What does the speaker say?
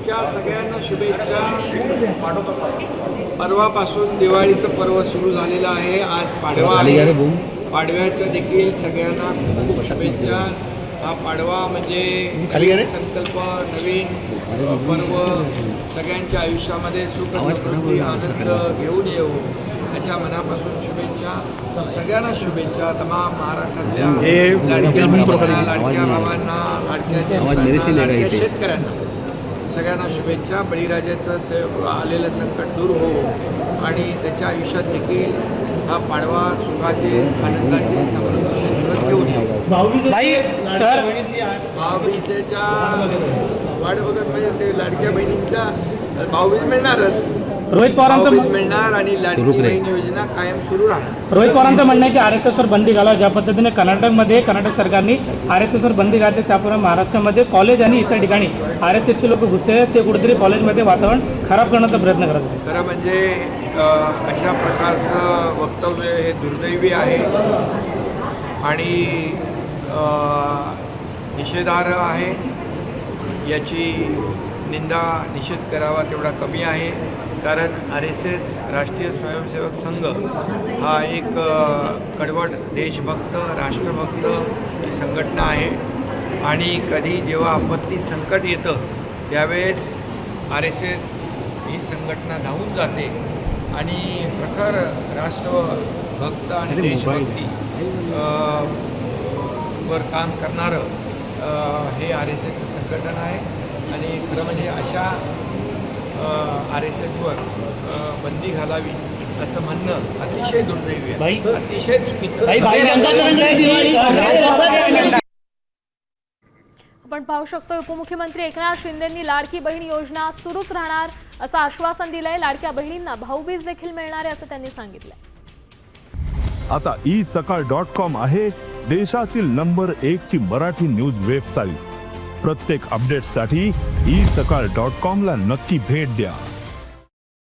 शुभेच्छा, सगळ्यांना शुभेच्छा. परवापासून दिवाळीचं पर्व सुरू झालेलं आहे. आज पाडवा आहे. पाडव्याच्या देखील सगळ्यांना खूप खूप शुभेच्छा. हा पाडवा म्हणजे संकल्प, नवीन पर्व, सगळ्यांच्या आयुष्यामध्ये सुख समृद्धी आनंद घेऊन येऊ अशा मनापासून शुभेच्छा. सगळ्यांना शुभेच्छा. तमाम महाराष्ट्रातल्या लाडक्या बहिणींना, लाडक्या भावांना, लाडक्या शेतकऱ्यांना सगळ्यांना शुभेच्छा. बळीराजाचं आलेलं संकट दूर हो आणि त्याच्या आयुष्यात देखील हा पाडवा सुखाचे, आनंदाचे, समृद्धीचे दिवस घेऊन येऊ. भाऊबीजेच्या वाट बघत म्हणजे ते लाडक्या बहिणींच्या भाऊबीज मिळणारच. रोहित पवारांचं मिळणार आणि लाडकी बहीण योजना कायम सुरू राहणार. रोहित पवारांचं म्हणणं आहे की RSSवर बंदी घालावं. ज्या पद्धतीने कर्नाटक सरकारने RSSवर बंदी घातली त्यापूर्वी महाराष्ट्रामध्ये कॉलेज आणि इतर ठिकाणी RSSचे लोक घुसते, ते कुठेतरी कॉलेजमध्ये वातावरण खराब करण्याचा प्रयत्न करत आहेत. खरं म्हणजे अशा प्रकारचं वक्तव्य हे दुर्दैवी आहे आणि निषेधार्ह आहे. याची निंदा, निषेध करावा तेवढा कमी आहे. कारण RSS राष्ट्रीय स्वयंसेवक संघ हा एक कडवट देशभक्त, राष्ट्रभक्त ही संघटना आहे आणि कधी जेव्हा आपत्ती संकट येतं त्यावेळेस RSS ही संघटना धावून जाते आणि प्रखर राष्ट्रभक्त आणि देशभक्ती वर काम करणारं हे RSSचं संघटन आहे. आणि खरं म्हणजे अशा RSSवर बंदी घालावी असं म्हणणं अतिशय दुर्दैवी आहे, अतिशय चुकीचं. आपण पाहू शकतो उपमुख्यमंत्री एकनाथ शिंदेंनी लाडकी बहीण योजना सुरूच राहणार असं आश्वासन दिलंय. लाडक्या बहिणींना भाऊबीज देखील मिळणार आहे असं त्यांनी सांगितलंय. आता isakal.com आहे देशातील नंबर 1 ची मराठी न्यूज वेबसाईट. प्रत्येक अपडेटसाठी isakal.com ला नक्की भेट द्या.